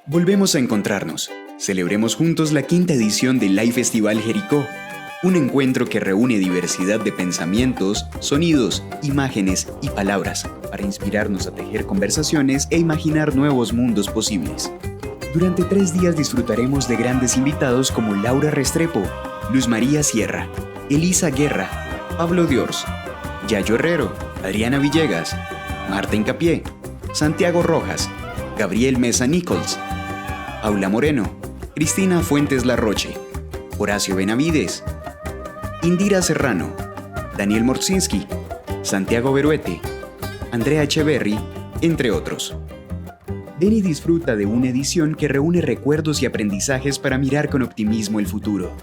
Volvemos a encontrarnos. Celebremos juntos la quinta edición del Live Festival Jericó, un encuentro que reúne diversidad de pensamientos, sonidos, imágenes y palabras para inspirarnos a tejer conversaciones e imaginar nuevos mundos posibles. Durante 3 días disfrutaremos de grandes invitados como Laura Restrepo, Luz María Sierra, Elisa Guerra, Pablo Diors, Yayo Herrero, Adriana Villegas, Marta Incapié, Santiago Rojas, Gabriel Mesa Nichols, Paula Moreno, Cristina Fuentes Larroche, Horacio Benavides, Indira Serrano, Daniel Morczynski, Santiago Beruete, Andrea Echeverry, entre otros. Ven y disfruta de una edición que reúne recuerdos y aprendizajes para mirar con optimismo el futuro.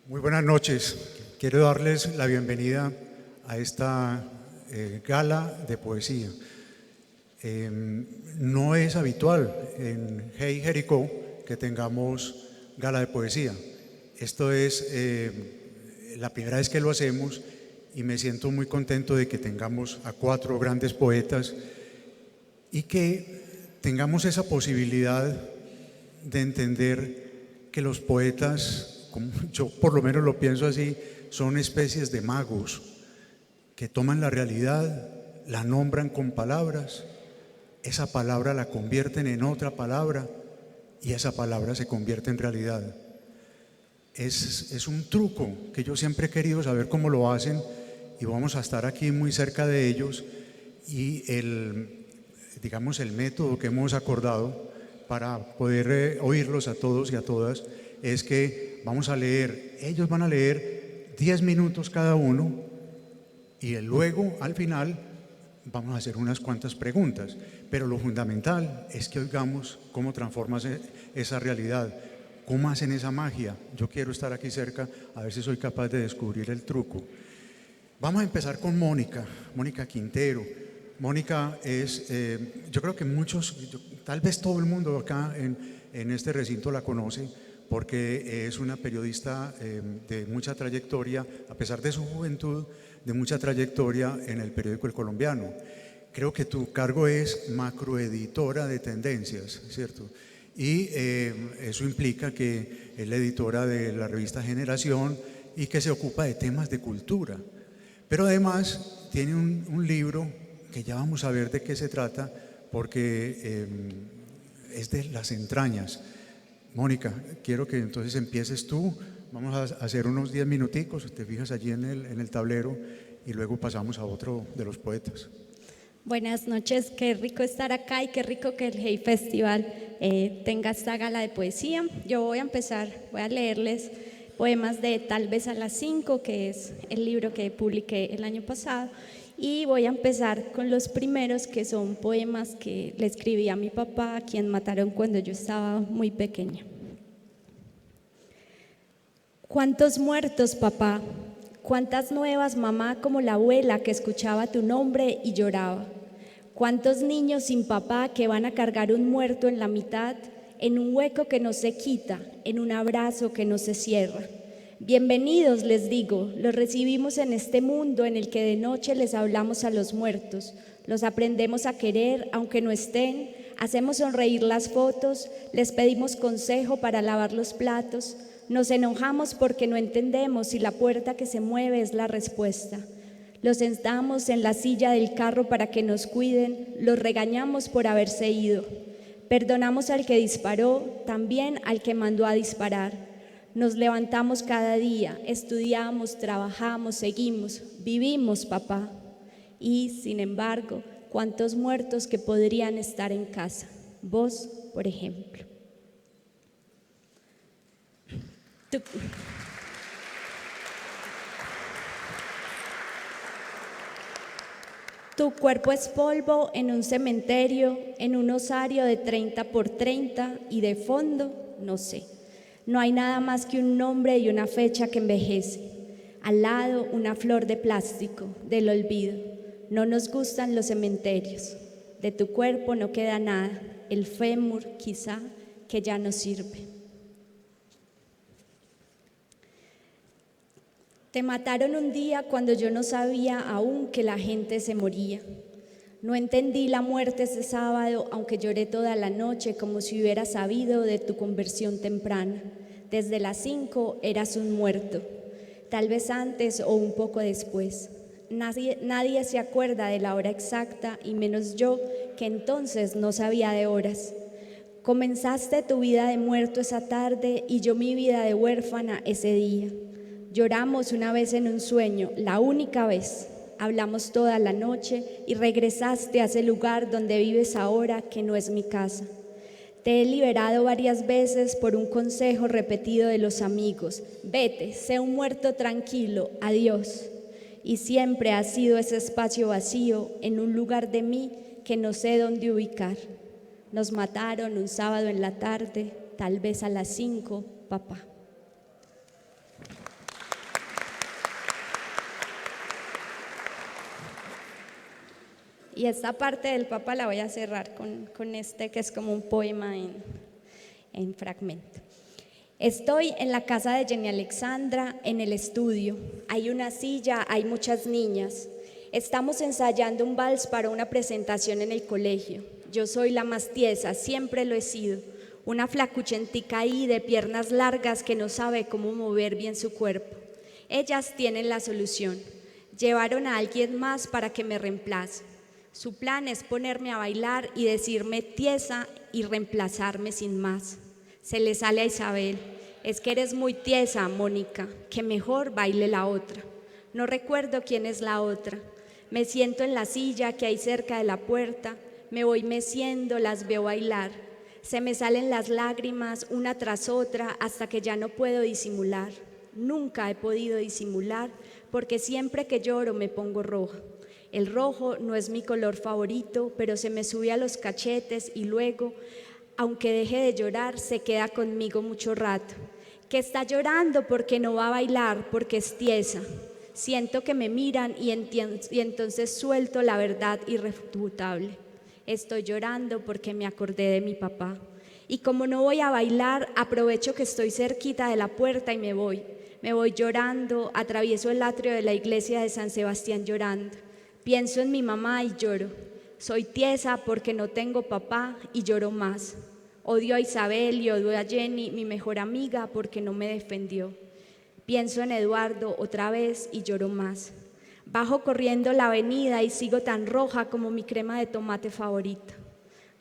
Muy buenas noches. Quiero darles la bienvenida a esta gala de poesía. No es habitual en Hey Jericó que tengamos gala de poesía. Esto es la primera vez que lo hacemos y me siento muy contento de que tengamos a 4 grandes poetas y que tengamos esa posibilidad de entender que los poetas, como yo por lo menos lo pienso así, son especies de magos que toman la realidad, la nombran con palabras, esa palabra la convierten en otra palabra y esa palabra se convierte en realidad. Es un truco que yo siempre he querido saber cómo lo hacen y vamos a estar aquí muy cerca de ellos y el método que hemos acordado para poder oírlos a todos y a todas es que vamos a leer, ellos van a leer 10 minutos cada uno y luego al final vamos a hacer unas cuantas preguntas, pero lo fundamental es que oigamos cómo transforman esa realidad, cómo hacen esa magia. Yo quiero estar aquí cerca a ver si soy capaz de descubrir el truco. Vamos a empezar con Mónica Quintero. Mónica es, yo creo que muchos, tal vez todo el mundo acá en este recinto la conoce, porque es una periodista de mucha trayectoria, a pesar de su juventud, de mucha trayectoria en el periódico El Colombiano. Creo que tu cargo es macroeditora de tendencias, ¿cierto? Y eso implica que es la editora de la revista Generación y que se ocupa de temas de cultura. Pero además tiene un libro que ya vamos a ver de qué se trata, porque es de las entrañas. Mónica, quiero que entonces empieces tú. Vamos a hacer unos 10 minuticos, te fijas allí en el tablero y luego pasamos a otro de los poetas. Buenas noches, qué rico estar acá y qué rico que el Hey Festival tenga esta gala de poesía. Yo voy a leerles poemas de Tal vez a las 5, que es el libro que publiqué el año pasado, y voy a empezar con los primeros, que son poemas que le escribí a mi papá, a quien mataron cuando yo estaba muy pequeña. ¿Cuántos muertos, papá? ¿Cuántas nuevas, mamá, como la abuela que escuchaba tu nombre y lloraba? ¿Cuántos niños sin papá que van a cargar un muerto en la mitad, en un hueco que no se quita, en un abrazo que no se cierra? Bienvenidos, les digo, los recibimos en este mundo en el que de noche les hablamos a los muertos, los aprendemos a querer aunque no estén, hacemos sonreír las fotos, les pedimos consejo para lavar los platos, nos enojamos porque no entendemos si la puerta que se mueve es la respuesta. Los sentamos en la silla del carro para que nos cuiden, los regañamos por haberse ido. Perdonamos al que disparó, también al que mandó a disparar. Nos levantamos cada día, estudiamos, trabajamos, seguimos, vivimos, papá. Y, sin embargo, ¿cuántos muertos que podrían estar en casa? Vos, por ejemplo. Tu cuerpo es polvo en un cementerio, en un osario de 30 por 30 y de fondo, no sé. No hay nada más que un nombre y una fecha que envejece. Al lado, una flor de plástico, del olvido. No nos gustan los cementerios. De tu cuerpo no queda nada, el fémur, quizá, que ya no sirve. Te mataron un día cuando yo no sabía aún que la gente se moría. No entendí la muerte ese sábado, aunque lloré toda la noche como si hubiera sabido de tu conversión temprana. Desde las 5 eras un muerto, tal vez antes o un poco después. Nadie se acuerda de la hora exacta y menos yo, que entonces no sabía de horas. Comenzaste tu vida de muerto esa tarde y yo mi vida de huérfana ese día. Lloramos una vez en un sueño, la única vez. Hablamos toda la noche y regresaste a ese lugar donde vives ahora, que no es mi casa. Te he liberado varias veces por un consejo repetido de los amigos. Vete, sé un muerto tranquilo, adiós. Y siempre ha sido ese espacio vacío en un lugar de mí que no sé dónde ubicar. Nos mataron un sábado en la tarde, tal vez a las 5, papá. Y esta parte del papá la voy a cerrar con este que es como un poema en fragmento. Estoy en la casa de Jenny Alexandra, en el estudio. Hay una silla, hay muchas niñas. Estamos ensayando un vals para una presentación en el colegio. Yo soy la más tiesa, siempre lo he sido. Una flacuchentica ahí de piernas largas que no sabe cómo mover bien su cuerpo. Ellas tienen la solución. Llevaron a alguien más para que me reemplace. Su plan es ponerme a bailar y decirme tiesa y reemplazarme sin más. Se le sale a Isabel: es que eres muy tiesa, Mónica, que mejor baile la otra. No recuerdo quién es la otra. Me siento en la silla que hay cerca de la puerta, me voy meciendo, las veo bailar. Se me salen las lágrimas una tras otra hasta que ya no puedo disimular. Nunca he podido disimular porque siempre que lloro me pongo roja. El rojo no es mi color favorito, pero se me sube a los cachetes y luego, aunque deje de llorar, se queda conmigo mucho rato. Que está llorando porque no va a bailar, porque es tiesa. Siento que me miran y entonces suelto la verdad irrefutable. Estoy llorando porque me acordé de mi papá. Y como no voy a bailar, aprovecho que estoy cerquita de la puerta y me voy. Me voy llorando, atravieso el atrio de la iglesia de San Sebastián llorando. Pienso en mi mamá y lloro. Soy tiesa porque no tengo papá y lloro más. Odio a Isabel y odio a Jenny, mi mejor amiga, porque no me defendió. Pienso en Eduardo otra vez y lloro más. Bajo corriendo la avenida y sigo tan roja como mi crema de tomate favorita.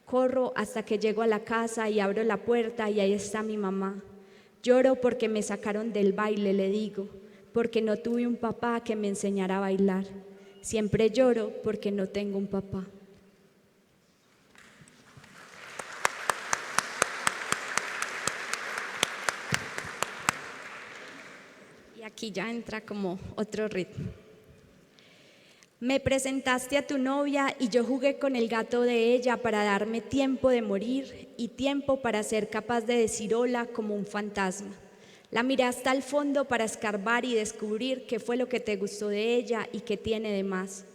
Corro hasta que llego a la casa y abro la puerta y ahí está mi mamá. Lloro porque me sacaron del baile, le digo, porque no tuve un papá que me enseñara a bailar. Siempre lloro porque no tengo un papá. Y aquí ya entra como otro ritmo. Me presentaste a tu novia y yo jugué con el gato de ella para darme tiempo de morir y tiempo para ser capaz de decir hola como un fantasma. La miré hasta el fondo para escarbar y descubrir qué fue lo que te gustó de ella y qué tiene de más.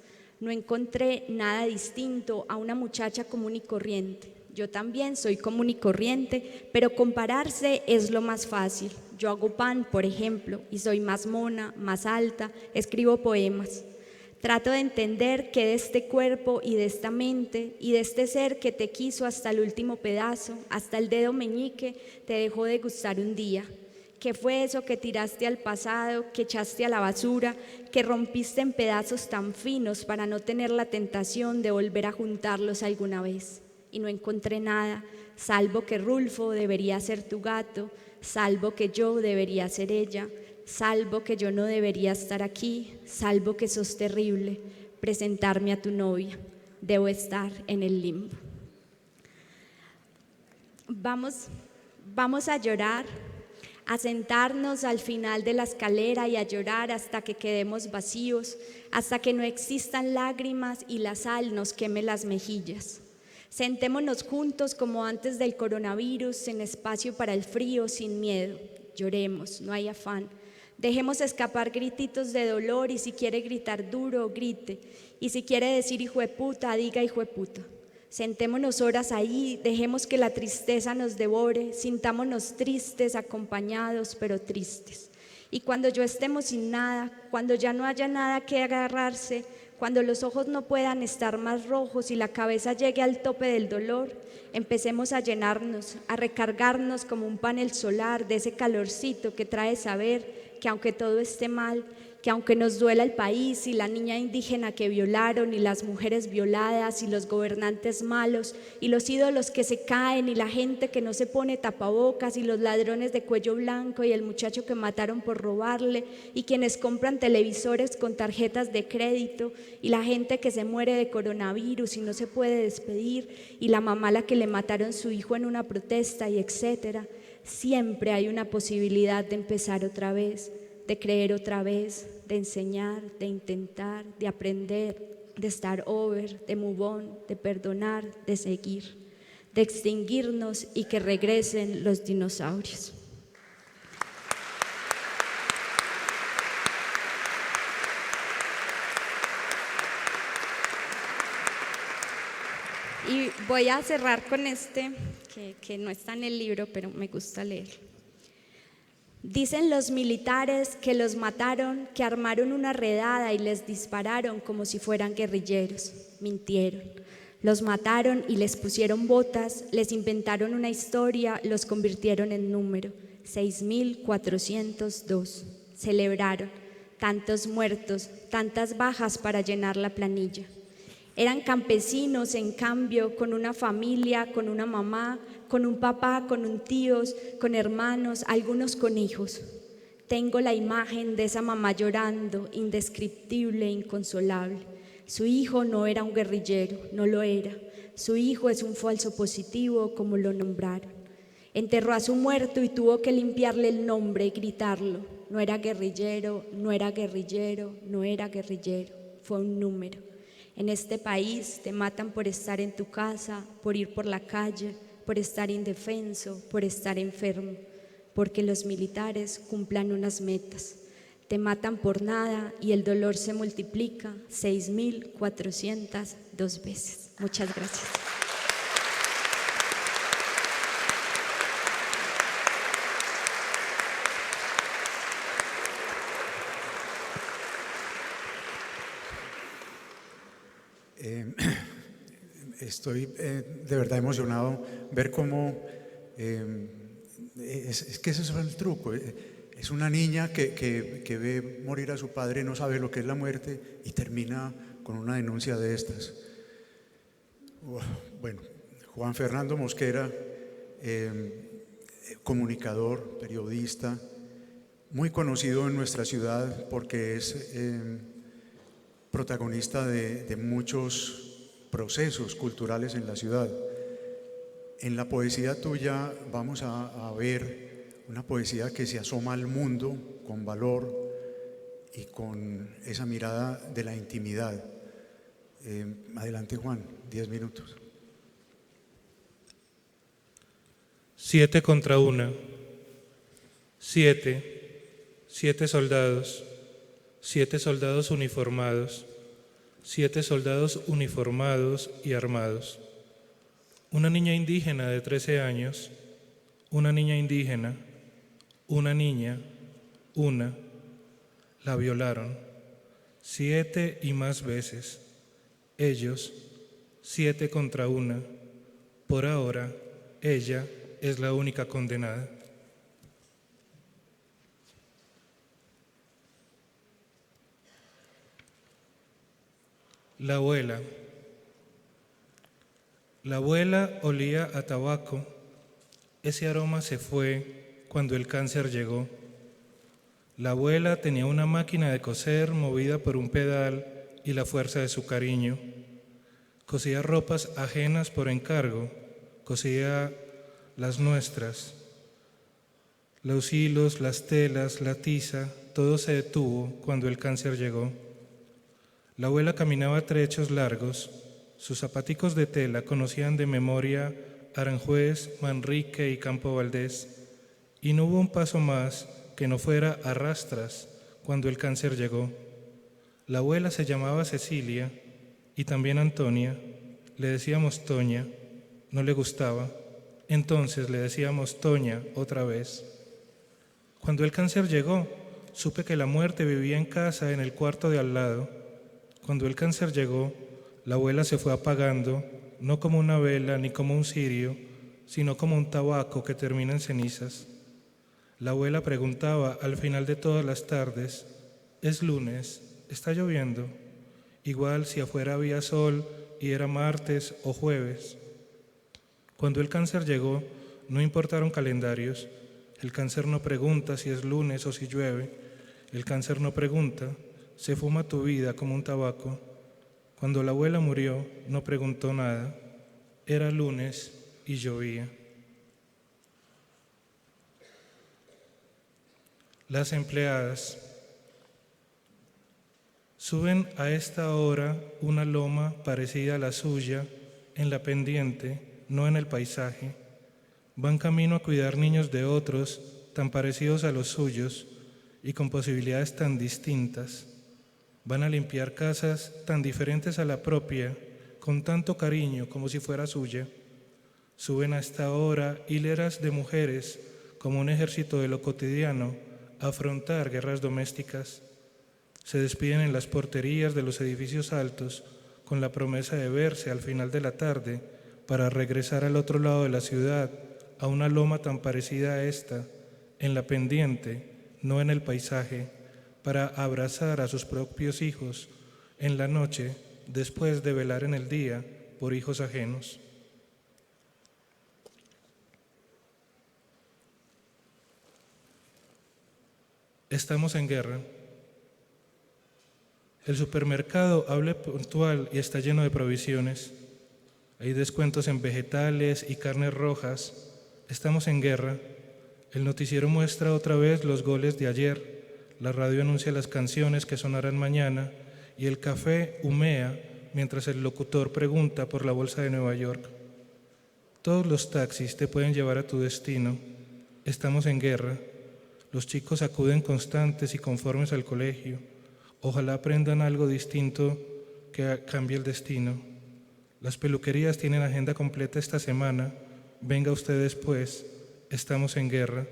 No encontré nada distinto a una muchacha común y corriente. Yo también soy común y corriente, pero compararse es lo más fácil. Yo hago pan, por ejemplo, y soy más mona, más alta, escribo poemas. Trato de entender que de este cuerpo y de esta mente y de este ser que te quiso hasta el último pedazo, hasta el dedo meñique, te dejó de gustar un día. ¿Qué fue eso que tiraste al pasado, que echaste a la basura, que rompiste en pedazos tan finos para no tener la tentación de volver a juntarlos alguna vez? Y no encontré nada, salvo que Rulfo debería ser tu gato, salvo que yo debería ser ella, salvo que yo no debería estar aquí, salvo que sos terrible, presentarme a tu novia, debo estar en el limbo. Vamos a llorar, a sentarnos al final de la escalera y a llorar hasta que quedemos vacíos, hasta que no existan lágrimas y la sal nos queme las mejillas. Sentémonos juntos como antes del coronavirus, en espacio para el frío, sin miedo. Lloremos, no hay afán. Dejemos escapar grititos de dolor y si quiere gritar duro, grite. Y si quiere decir hijo de puta, diga hijo de puta. Sentémonos horas ahí, dejemos que la tristeza nos devore, sintámonos tristes, acompañados, pero tristes. Y cuando yo estemos sin nada, cuando ya no haya nada que agarrarse, cuando los ojos no puedan estar más rojos y la cabeza llegue al tope del dolor, empecemos a llenarnos, a recargarnos como un panel solar de ese calorcito que trae saber que aunque todo esté mal, que aunque nos duela el país y la niña indígena que violaron y las mujeres violadas y los gobernantes malos y los ídolos que se caen y la gente que no se pone tapabocas y los ladrones de cuello blanco y el muchacho que mataron por robarle y quienes compran televisores con tarjetas de crédito y la gente que se muere de coronavirus y no se puede despedir y la mamá a la que le mataron su hijo en una protesta y etcétera, siempre hay una posibilidad de empezar otra vez, de creer otra vez, de enseñar, de intentar, de aprender, de estar over, de move on, de perdonar, de seguir, de extinguirnos y que regresen los dinosaurios. Y voy a cerrar con este, que no está en el libro, pero me gusta leer. Dicen los militares que los mataron, que armaron una redada y les dispararon como si fueran guerrilleros. Mintieron. Los mataron y les pusieron botas, les inventaron una historia, los convirtieron en número. 6.402. Celebraron. Tantos muertos, tantas bajas para llenar la planilla. Eran campesinos, en cambio, con una familia, con una mamá, con un papá, con un tíos, con hermanos, algunos con hijos. Tengo la imagen de esa mamá llorando, indescriptible e inconsolable. Su hijo no era un guerrillero, no lo era. Su hijo es un falso positivo, como lo nombraron. Enterró a su muerto y tuvo que limpiarle el nombre y gritarlo. No era guerrillero, no era guerrillero, no era guerrillero. Fue un número. En este país te matan por estar en tu casa, por ir por la calle, por estar indefenso, por estar enfermo, porque los militares cumplan unas metas. Te matan por nada y el dolor se multiplica 6.402 veces. Muchas gracias. Estoy de verdad emocionado ver cómo es que ese es el truco. Es una niña que ve morir a su padre, no sabe lo que es la muerte y termina con una denuncia de estas. Bueno, Juan Fernando Mosquera, comunicador, periodista, muy conocido en nuestra ciudad porque es protagonista de muchos procesos culturales en la ciudad. En la poesía tuya vamos a ver una poesía que se asoma al mundo con valor y con esa mirada de la intimidad. Adelante, Juan, 10 minutos. 7 contra 1. 7 soldados, 7 soldados uniformados, 7 soldados uniformados y armados. Una niña indígena de 13 años, una niña indígena, una niña, una, la violaron 7 y más veces. Ellos, 7 contra 1. Por ahora, ella es la única condenada. La abuela. La abuela olía a tabaco. Ese aroma se fue cuando el cáncer llegó. La abuela tenía una máquina de coser movida por un pedal y la fuerza de su cariño. Cosía ropas ajenas por encargo, cosía las nuestras. Los hilos, las telas, la tiza, todo se detuvo cuando el cáncer llegó. La abuela caminaba trechos largos. Sus zapaticos de tela conocían de memoria Aranjuez, Manrique y Campo Valdés, y no hubo un paso más que no fuera a rastras cuando el cáncer llegó. La abuela se llamaba Cecilia y también Antonia. Le decíamos Toña, no le gustaba, entonces le decíamos Toña otra vez. Cuando el cáncer llegó, supe que la muerte vivía en casa en el cuarto de al lado. Cuando el cáncer llegó, la abuela se fue apagando, no como una vela ni como un cirio, sino como un tabaco que termina en cenizas. La abuela preguntaba al final de todas las tardes, «¿Es lunes? ¿Está lloviendo?» Igual si afuera había sol y era martes o jueves. Cuando el cáncer llegó, no importaron calendarios. El cáncer no pregunta si es lunes o si llueve. El cáncer no pregunta, se fuma tu vida como un tabaco. Cuando la abuela murió, no preguntó nada. Era lunes y llovía. Las empleadas suben a esta hora una loma parecida a la suya en la pendiente, no en el paisaje. Van camino a cuidar niños de otros tan parecidos a los suyos y con posibilidades tan distintas. Van a limpiar casas tan diferentes a la propia, con tanto cariño como si fuera suya. Suben a esta hora hileras de mujeres como un ejército de lo cotidiano a afrontar guerras domésticas. Se despiden en las porterías de los edificios altos con la promesa de verse al final de la tarde para regresar al otro lado de la ciudad, a una loma tan parecida a esta, en la pendiente, no en el paisaje, para abrazar a sus propios hijos en la noche después de velar en el día por hijos ajenos. Estamos en guerra. El supermercado abre puntual y está lleno de provisiones. Hay descuentos en vegetales y carnes rojas. Estamos en guerra. El noticiero muestra otra vez los goles de ayer. La radio anuncia las canciones que sonarán mañana y el café humea mientras el locutor pregunta por la bolsa de Nueva York. Todos los taxis te pueden llevar a tu destino. Estamos en guerra. Los chicos acuden constantes y conformes al colegio. Ojalá aprendan algo distinto que cambie el destino. Las peluquerías tienen agenda completa esta semana. Venga usted después. Estamos en guerra.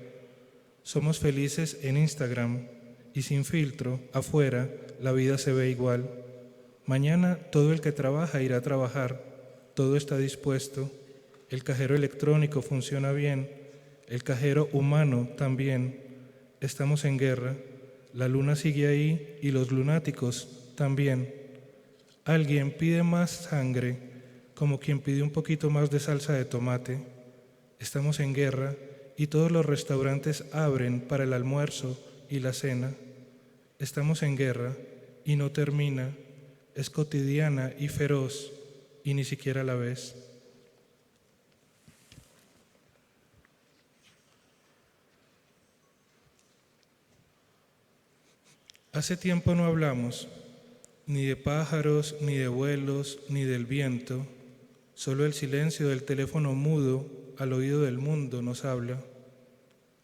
Somos felices en Instagram y sin filtro, afuera, la vida se ve igual. Mañana todo el que trabaja irá a trabajar. Todo está dispuesto. El cajero electrónico funciona bien. El cajero humano también. Estamos en guerra. La luna sigue ahí y los lunáticos también. Alguien pide más sangre, como quien pide un poquito más de salsa de tomate. Estamos en guerra y todos los restaurantes abren para el almuerzo y la cena. Estamos en guerra y no termina. Es cotidiana y feroz y ni siquiera la ves. Hace tiempo no hablamos, ni de pájaros, ni de vuelos, ni del viento. Solo el silencio del teléfono mudo al oído del mundo nos habla.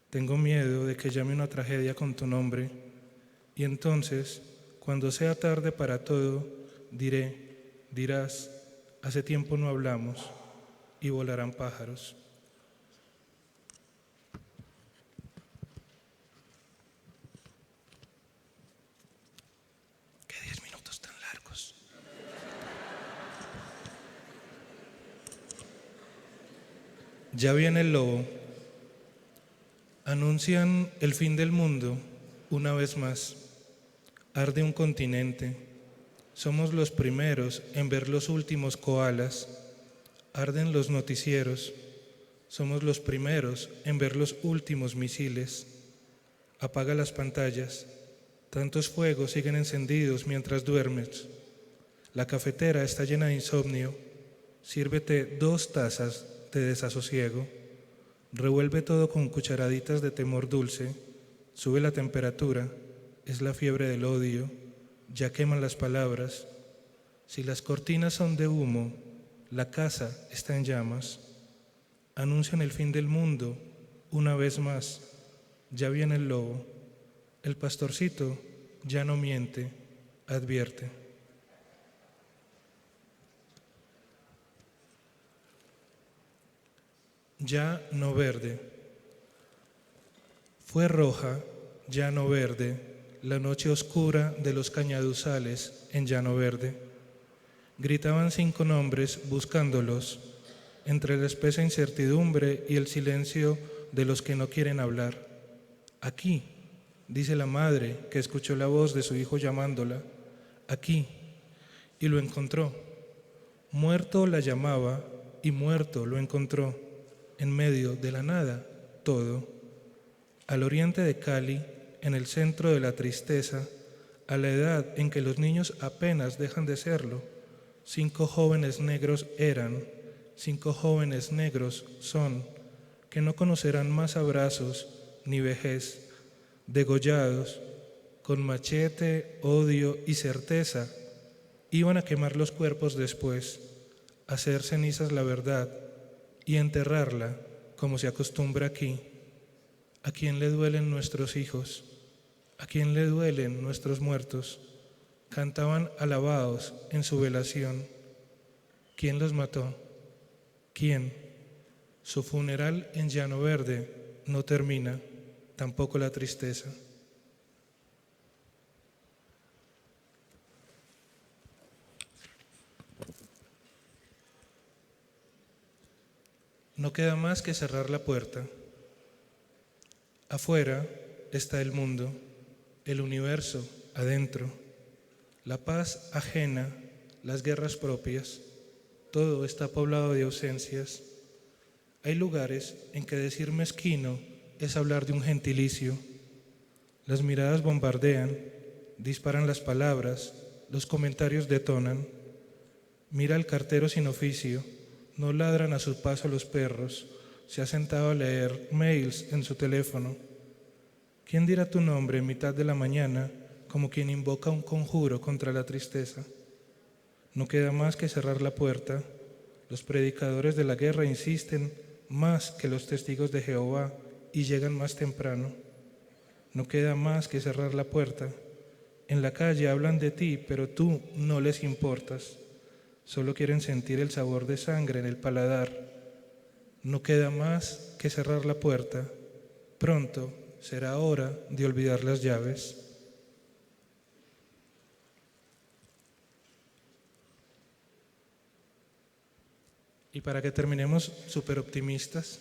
Tengo miedo de que llame una tragedia con tu nombre. Y entonces, cuando sea tarde para todo, dirás, hace tiempo no hablamos, y volarán pájaros. ¡Qué 10 minutos tan largos! Ya viene el lobo. Anuncian el fin del mundo una vez más. Arde un continente. Somos los primeros en ver los últimos koalas. Arden los noticieros. Somos los primeros en ver los últimos misiles. Apaga las pantallas. Tantos fuegos siguen encendidos mientras duermes. La cafetera está llena de insomnio. Sírvete 2 tazas de desasosiego. Revuelve todo con cucharaditas de temor dulce. Sube la temperatura. Es la fiebre del odio. Ya queman las palabras. Si las cortinas son de humo, la casa está en llamas. Anuncian el fin del mundo una vez más. Ya viene el lobo. El pastorcito ya no miente, advierte. Ya no verde. Fue roja, ya no verde, la noche oscura de los cañaduzales en llano verde. Gritaban 5 nombres buscándolos, entre la espesa incertidumbre y el silencio de los que no quieren hablar. Aquí, dice la madre que escuchó la voz de su hijo llamándola, aquí, y lo encontró. Muerto la llamaba y muerto lo encontró, en medio de la nada, todo. Al oriente de Cali, en el centro de la tristeza, a la edad en que los niños apenas dejan de serlo, 5 jóvenes negros eran, 5 jóvenes negros son, que no conocerán más abrazos ni vejez, degollados, con machete, odio y certeza, iban a quemar los cuerpos después, hacer cenizas la verdad y enterrarla como se acostumbra aquí. ¿A quién le duelen nuestros hijos? ¿A quién le duelen nuestros muertos? Cantaban alabados en su velación. ¿Quién los mató? ¿Quién? Su funeral en llano verde no termina, tampoco la tristeza. No queda más que cerrar la puerta. Afuera está el mundo, el universo adentro, la paz ajena, las guerras propias. Todo está poblado de ausencias. Hay lugares en que decir mezquino es hablar de un gentilicio. Las miradas bombardean, disparan las palabras, los comentarios detonan. Mira al cartero sin oficio, no ladran a su paso los perros, se ha sentado a leer mails en su teléfono. ¿Quién dirá tu nombre en mitad de la mañana como quien invoca un conjuro contra la tristeza? No queda más que cerrar la puerta. Los predicadores de la guerra insisten más que los testigos de Jehová y llegan más temprano. No queda más que cerrar la puerta. En la calle hablan de ti, pero tú no les importas. Solo quieren sentir el sabor de sangre en el paladar. No queda más que cerrar la puerta. Pronto será hora de olvidar las llaves. Y para que terminemos súper optimistas,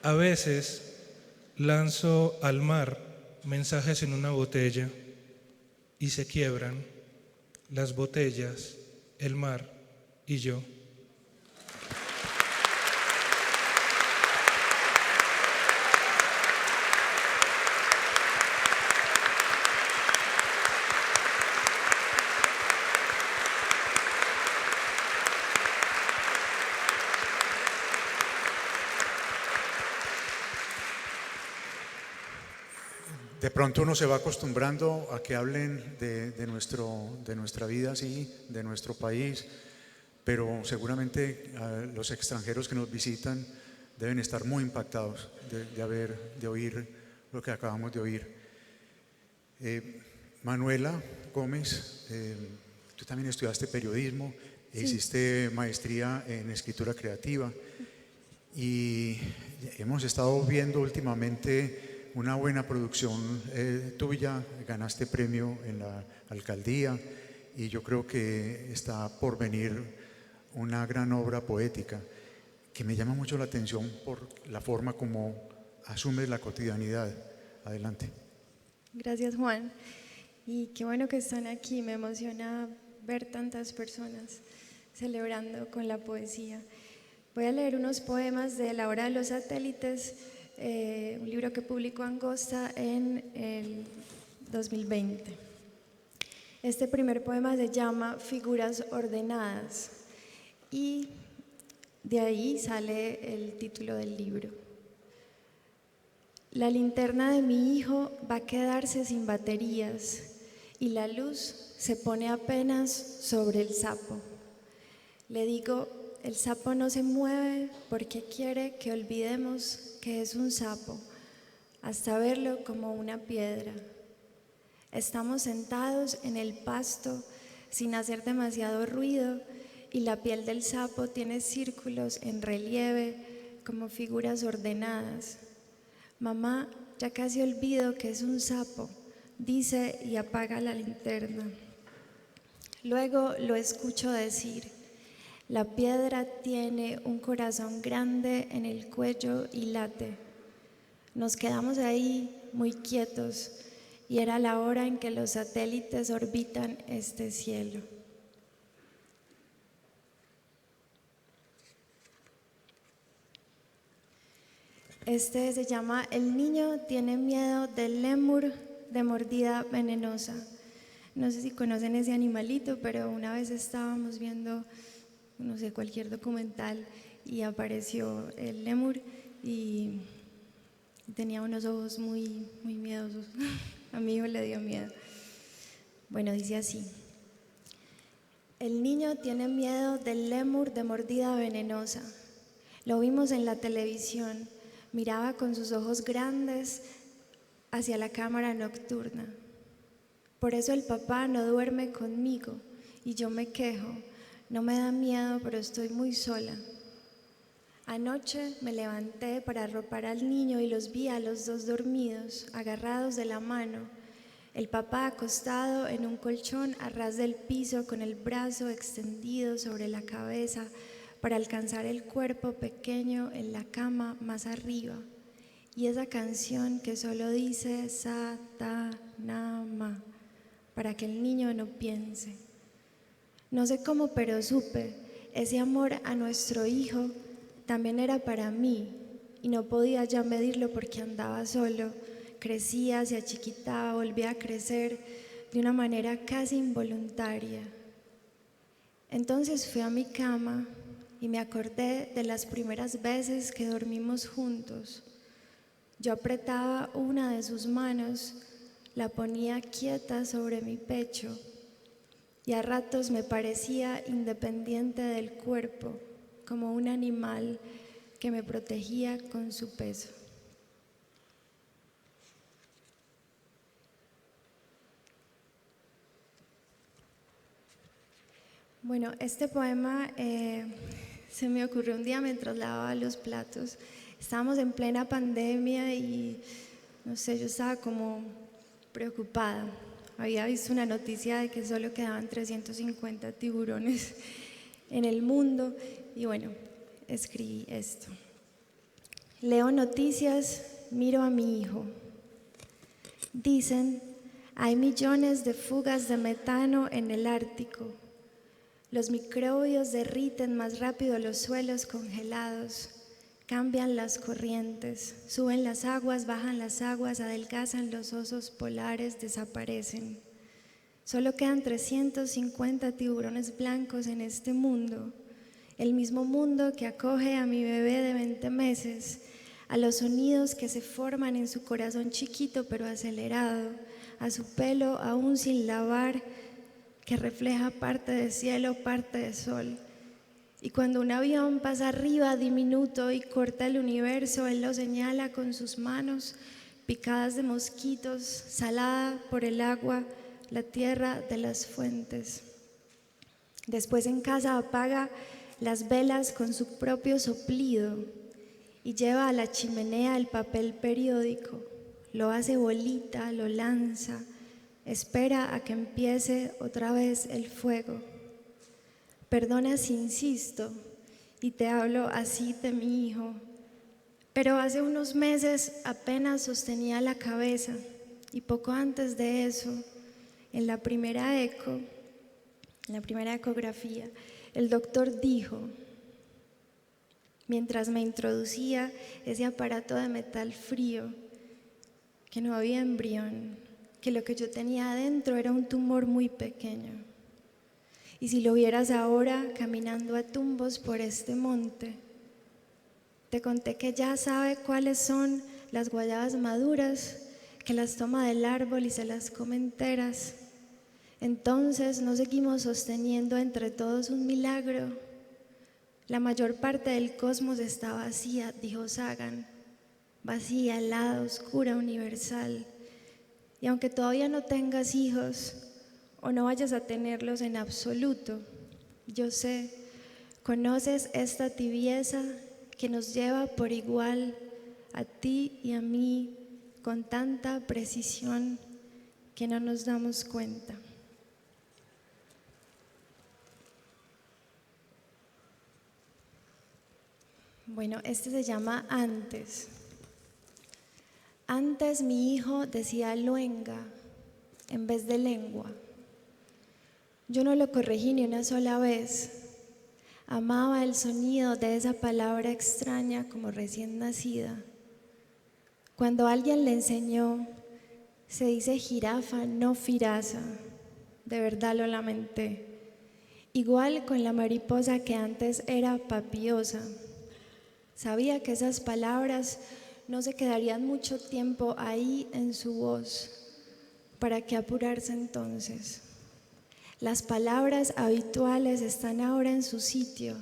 a veces lanzo al mar mensajes en una botella y se quiebran las botellas, el mar y yo. De pronto uno se va acostumbrando a que hablen de nuestra vida así, de nuestro país, pero seguramente los extranjeros que nos visitan deben estar muy impactados de oír lo que acabamos de oír. Manuela Gómez, tú también estudiaste periodismo, hiciste maestría en escritura creativa y hemos estado viendo últimamente una buena producción tuya, ganaste premio en la alcaldía y yo creo que está por venir una gran obra poética que me llama mucho la atención por la forma como asumes la cotidianidad. Adelante. Gracias, Juan. Y qué bueno que están aquí, me emociona ver tantas personas celebrando con la poesía. Voy a leer unos poemas de La Hora de los Satélites, un libro que publicó Angosta en el 2020. Este primer poema se llama Figuras Ordenadas y de ahí sale el título del libro. La linterna de mi hijo va a quedarse sin baterías y la luz se pone apenas sobre el sapo. Le digo, el sapo no se mueve porque quiere que olvidemos que es un sapo, hasta verlo como una piedra. Estamos sentados en el pasto sin hacer demasiado ruido y la piel del sapo tiene círculos en relieve como figuras ordenadas. Mamá, ya casi olvido que es un sapo, dice y apaga la linterna. Luego lo escucho decir, la piedra tiene un corazón grande en el cuello y late. Nos quedamos ahí muy quietos y era la hora en que los satélites orbitan este cielo. Este se llama El niño tiene miedo del lémur de mordida venenosa. No sé si conocen ese animalito, pero una vez estábamos viendo, no sé, cualquier documental y apareció el lémur y tenía unos ojos muy miedosos. A mi hijo le dio miedo. Bueno, dice así. El niño tiene miedo del lémur de mordida venenosa. Lo vimos en la televisión. Miraba con sus ojos grandes hacia la cámara nocturna. Por eso el papá no duerme conmigo y yo me quejo. No me da miedo, pero estoy muy sola. Anoche me levanté para arropar al niño y los vi a los dos dormidos, agarrados de la mano. El papá acostado en un colchón a ras del piso con el brazo extendido sobre la cabeza para alcanzar el cuerpo pequeño en la cama más arriba. Y esa canción que solo dice Satanama, para que el niño no piense. No sé cómo, pero supe, ese amor a nuestro hijo también era para mí y no podía ya medirlo porque andaba solo, crecía, se achiquitaba, volvía a crecer de una manera casi involuntaria. Entonces fui a mi cama y me acordé de las primeras veces que dormimos juntos. Yo apretaba una de sus manos, la ponía quieta sobre mi pecho y a ratos me parecía independiente del cuerpo, como un animal que me protegía con su peso. Bueno, este poema se me ocurrió un día mientras lavaba los platos. Estábamos en plena pandemia y no sé, yo estaba como preocupada. Había visto una noticia de que solo quedaban 350 tiburones en el mundo y bueno, escribí esto. Leo noticias, miro a mi hijo. Dicen, hay millones de fugas de metano en el Ártico. Los microbios derriten más rápido los suelos congelados. Cambian las corrientes, suben las aguas, bajan las aguas, adelgazan los osos polares, desaparecen. Solo quedan 350 tiburones blancos en este mundo, el mismo mundo que acoge a mi bebé de 20 meses, a los sonidos que se forman en su corazón chiquito pero acelerado, a su pelo aún sin lavar, que refleja parte de cielo, parte de sol. Y cuando un avión pasa arriba diminuto y corta el universo, él lo señala con sus manos picadas de mosquitos, salada por el agua, la tierra de las fuentes. Después en casa apaga las velas con su propio soplido y lleva a la chimenea el papel periódico, lo hace bolita, lo lanza, espera a que empiece otra vez el fuego. Perdona si insisto y te hablo así de mi hijo, pero hace unos meses apenas sostenía la cabeza y poco antes de eso, en la primera ecografía, el doctor dijo, mientras me introducía ese aparato de metal frío, que no había embrión, que lo que yo tenía adentro era un tumor muy pequeño. Y si lo vieras ahora caminando a tumbos por este monte, te conté que ya sabe cuáles son las guayabas maduras, que las toma del árbol y se las come enteras. Entonces no seguimos sosteniendo entre todos un milagro. La mayor parte del cosmos está vacía, dijo Sagan, vacía, helada, oscura, universal. Y aunque todavía no tengas hijos o no vayas a tenerlos en absoluto, yo sé, conoces esta tibieza que nos lleva por igual a ti y a mí con tanta precisión que no nos damos cuenta. Bueno, este se llama Antes. Antes mi hijo decía luenga en vez de lengua. Yo no lo corregí ni una sola vez. Amaba el sonido de esa palabra extraña como recién nacida. Cuando alguien le enseñó, se dice jirafa, no firaza. De verdad lo lamenté. Igual con la mariposa que antes era papiosa. Sabía que esas palabras no se quedarían mucho tiempo ahí en su voz. ¿Para qué apurarse entonces? Las palabras habituales están ahora en su sitio,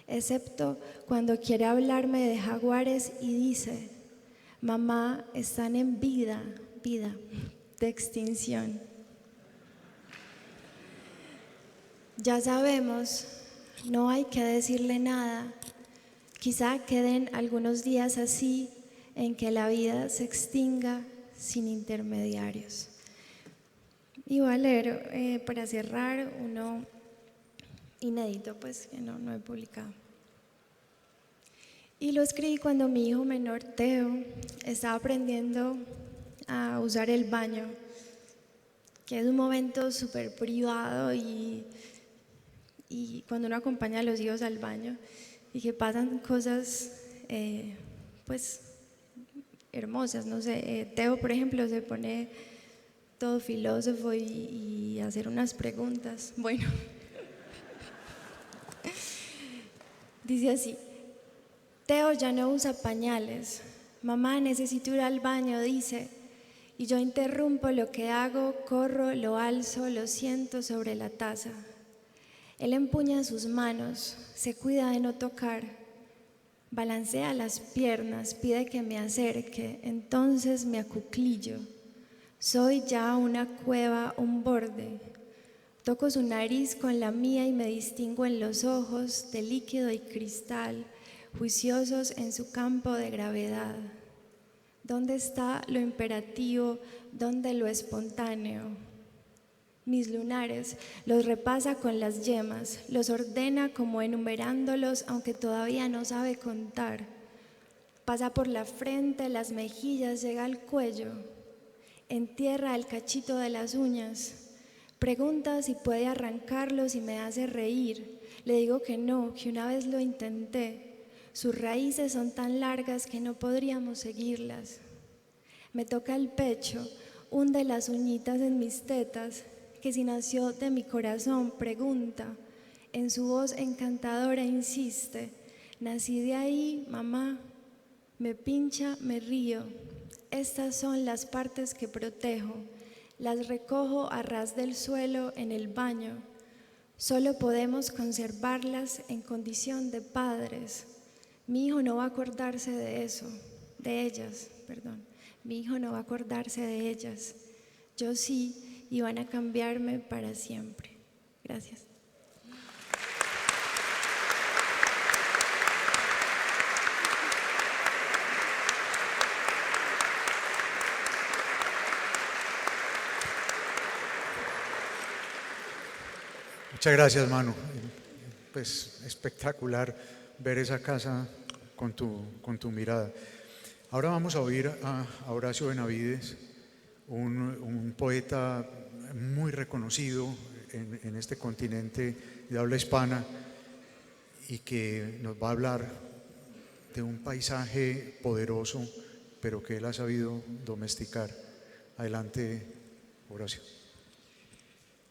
excepto cuando quiere hablarme de jaguares y dice, mamá, están en vida de extinción. Ya sabemos, no hay que decirle nada. Quizá queden algunos días así en que la vida se extinga sin intermediarios. Y voy a leer para cerrar uno inédito, pues que no he publicado. Y lo escribí cuando mi hijo menor, Teo, estaba aprendiendo a usar el baño, que es un momento súper privado y cuando uno acompaña a los hijos al baño y que pasan cosas pues hermosas, no sé, Teo por ejemplo se pone todo filósofo y hacer unas preguntas. Bueno, dice así, Teo ya no usa pañales, mamá necesito ir al baño, dice, y yo interrumpo lo que hago, corro, lo alzo, lo siento sobre la taza. Él empuña sus manos, se cuida de no tocar, balancea las piernas, pide que me acerque, entonces me acuclillo. Soy ya una cueva, un borde. Toco su nariz con la mía y me distingo en los ojos de líquido y cristal, juiciosos en su campo de gravedad. ¿Dónde está lo imperativo? ¿Dónde lo espontáneo? Mis lunares los repasa con las yemas, los ordena como enumerándolos, aunque todavía no sabe contar. Pasa por la frente, las mejillas, llega al cuello. Entierra el cachito de las uñas. Pregunta si puede arrancarlos y me hace reír. Le digo que no, que una vez lo intenté. Sus raíces son tan largas que no podríamos seguirlas. Me toca el pecho, hunde las uñitas en mis tetas, que si nació de mi corazón, pregunta. En su voz encantadora insiste, nací de ahí, mamá. Me pincha, me río. Estas son las partes que protejo, las recojo a ras del suelo en el baño. Solo podemos conservarlas en condición de padres. Mi hijo no va a acordarse de eso, de ellas, perdón. Mi hijo no va a acordarse de ellas. Yo sí, y van a cambiarme para siempre. Gracias. Muchas gracias, Manu. Pues espectacular ver esa casa con tu mirada. Ahora vamos a oír a Horacio Benavides, un poeta muy reconocido en este continente de habla hispana y que nos va a hablar de un paisaje poderoso, pero que él ha sabido domesticar. Adelante, Horacio.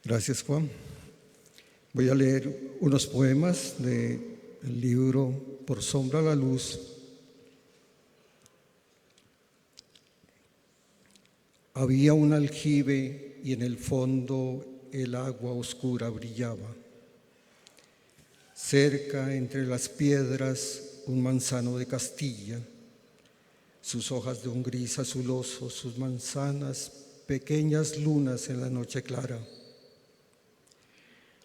Gracias, Juan. Voy a leer unos poemas del libro Por sombra a la luz. Había un aljibe y en el fondo el agua oscura brillaba. Cerca, entre las piedras, un manzano de Castilla, sus hojas de un gris azuloso, sus manzanas, pequeñas lunas en la noche clara.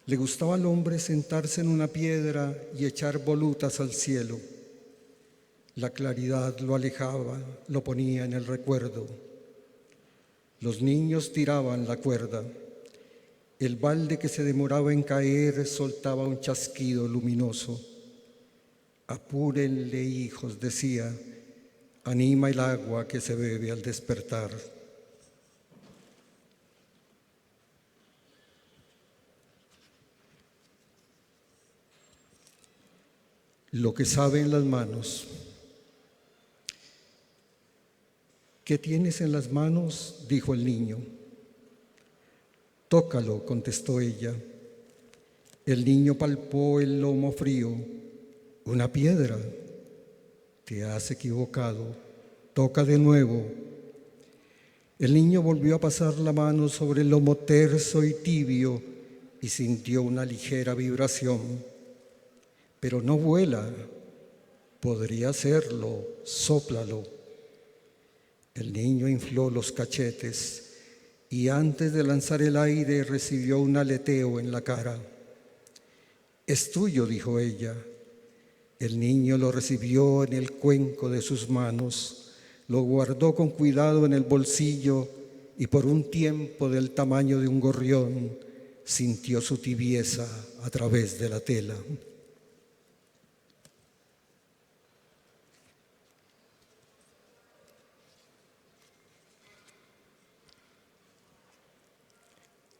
Le gustaba al hombre sentarse en una piedra y echar volutas al cielo. La claridad lo alejaba, lo ponía en el recuerdo. Los niños tiraban la cuerda. El balde que se demoraba en caer soltaba un chasquido luminoso. Apúrenle, hijos, decía, anima el agua que se bebe al despertar. Lo que saben las manos. ¿Qué tienes en las manos?, dijo el niño. Tócalo, contestó ella. El niño palpó el lomo frío. Una piedra. Te has equivocado. Toca de nuevo. El niño volvió a pasar la mano sobre el lomo terso y tibio y sintió una ligera vibración. Pero no vuela. Podría hacerlo. Sóplalo. El niño infló los cachetes y antes de lanzar el aire recibió un aleteo en la cara. Es tuyo, dijo ella. El niño lo recibió en el cuenco de sus manos, lo guardó con cuidado en el bolsillo y por un tiempo del tamaño de un gorrión sintió su tibieza a través de la tela.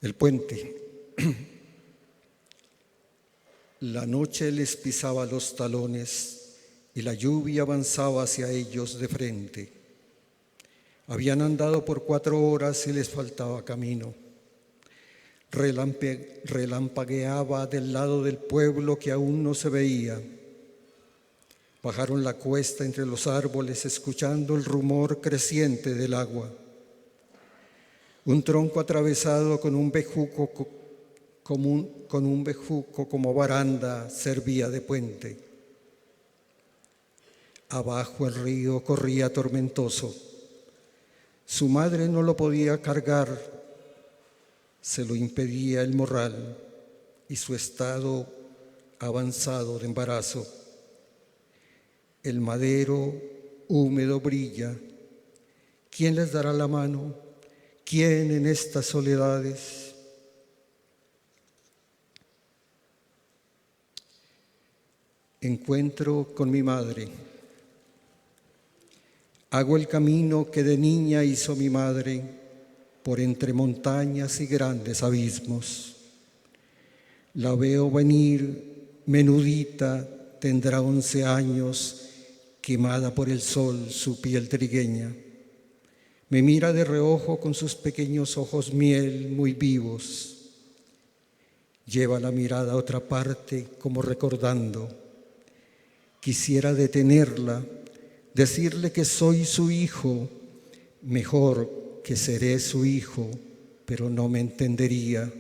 El puente. La noche les pisaba los talones y la lluvia avanzaba hacia ellos de frente. Habían andado por 4 horas y les faltaba camino. Relampagueaba del lado del pueblo que aún no se veía. Bajaron la cuesta entre los árboles escuchando el rumor creciente del agua. Un tronco atravesado con un bejuco como baranda servía de puente. Abajo el río corría tormentoso. Su madre no lo podía cargar, se lo impedía el morral y su estado avanzado de embarazo. El madero húmedo brilla. ¿Quién les dará la mano? ¿Quién en estas soledades? Encuentro con mi madre. Hago el camino que de niña hizo mi madre por entre montañas y grandes abismos. La veo venir, menudita, tendrá 11 años, quemada por el sol su piel trigueña. Me mira de reojo con sus pequeños ojos miel muy vivos. Lleva la mirada a otra parte como recordando. Quisiera detenerla, decirle que soy su hijo, mejor que seré su hijo, pero no me entendería.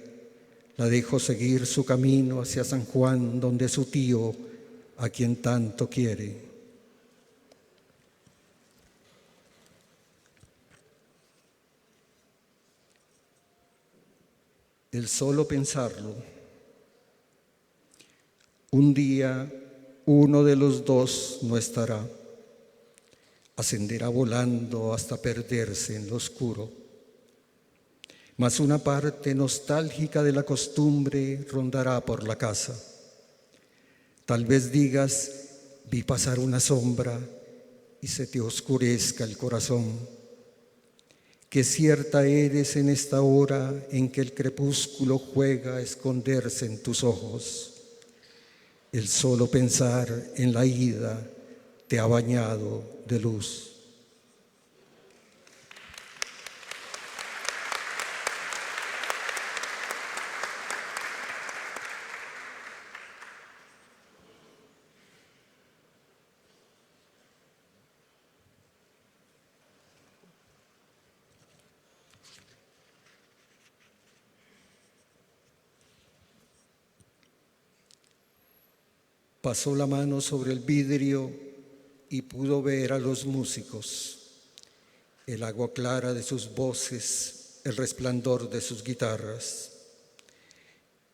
La dejo seguir su camino hacia San Juan, donde su tío, a quien tanto quiere. el solo pensarlo. Un día uno de los dos no estará, ascenderá volando hasta perderse en lo oscuro. Mas una parte nostálgica de la costumbre rondará por la casa. Tal vez digas, vi pasar una sombra y se te oscurezca el corazón. Qué cierta eres en esta hora en que el crepúsculo juega a esconderse en tus ojos. El solo pensar en la ida te ha bañado de luz. Pasó la mano sobre el vidrio y pudo ver a los músicos, el agua clara de sus voces, el resplandor de sus guitarras.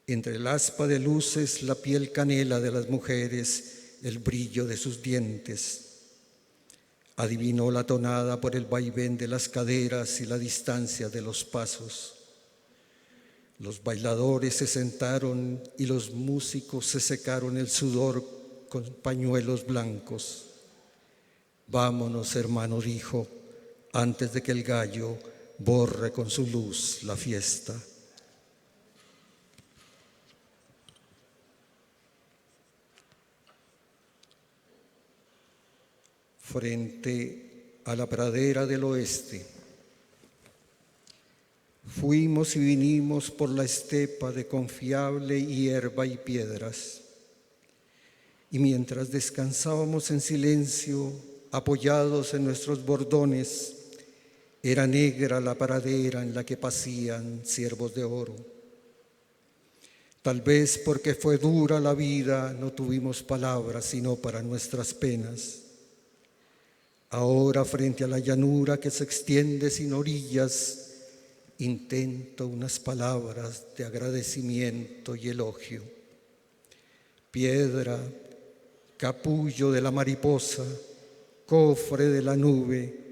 Entre el aspa de luces, la piel canela de las mujeres, el brillo de sus dientes. Adivinó la tonada por el vaivén de las caderas y la distancia de los pasos. Los bailadores se sentaron y los músicos se secaron el sudor con pañuelos blancos. Vámonos, hermano, dijo, antes de que el gallo borre con su luz la fiesta. Frente a la pradera del oeste, fuimos y vinimos por la estepa de confiable hierba y piedras. Y mientras descansábamos en silencio, apoyados en nuestros bordones, era negra la pradera en la que pasían ciervos de oro. Tal vez porque fue dura la vida, no tuvimos palabras sino para nuestras penas. Ahora, frente a la llanura que se extiende sin orillas, intento unas palabras de agradecimiento y elogio. Piedra, capullo de la mariposa, cofre de la nube,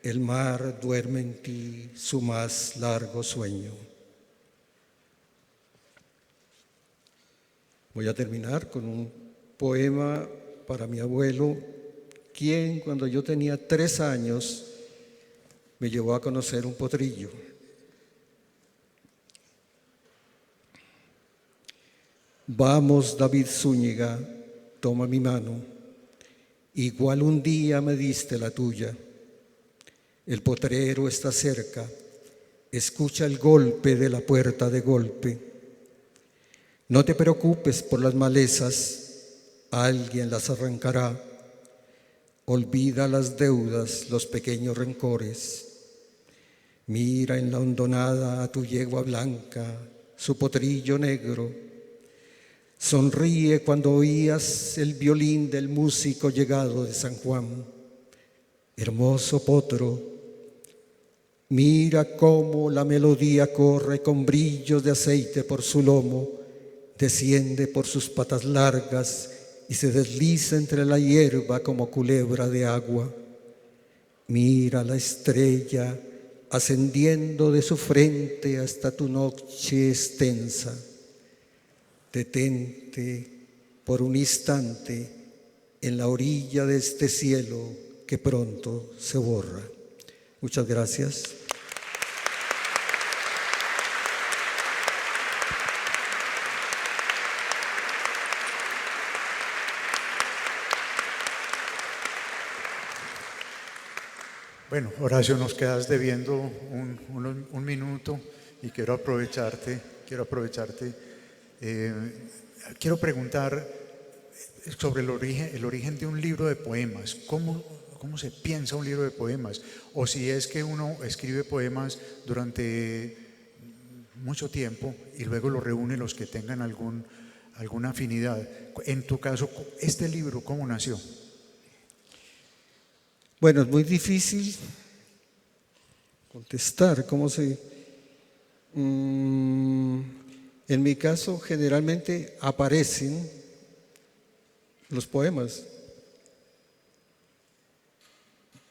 el mar duerme en ti su más largo sueño. Voy a terminar con un poema para mi abuelo, quien cuando yo tenía 3 años me llevó a conocer un potrillo. Vamos, David Zúñiga, toma mi mano, igual un día me diste la tuya. El potrero está cerca, escucha el golpe de la puerta de golpe. No te preocupes por las malezas, alguien las arrancará. Olvida las deudas, los pequeños rencores. Mira en la hondonada a tu yegua blanca, su potrillo negro. Sonríe cuando oías el violín del músico llegado de San Juan. Hermoso potro, mira cómo la melodía corre con brillos de aceite por su lomo, desciende por sus patas largas y se desliza entre la hierba como culebra de agua. Mira la estrella ascendiendo de su frente hasta tu noche extensa. Detente por un instante en la orilla de este cielo que pronto se borra. Muchas gracias. Bueno, Horacio, nos quedas debiendo un minuto y quiero aprovecharte. Quiero preguntar sobre el origen de un libro de poemas. ¿Cómo se piensa un libro de poemas? O si es que uno escribe poemas durante mucho tiempo y luego los reúne los que tengan alguna afinidad. En tu caso, ¿este libro cómo nació? Bueno, es muy difícil contestar cómo se... En mi caso, generalmente aparecen los poemas.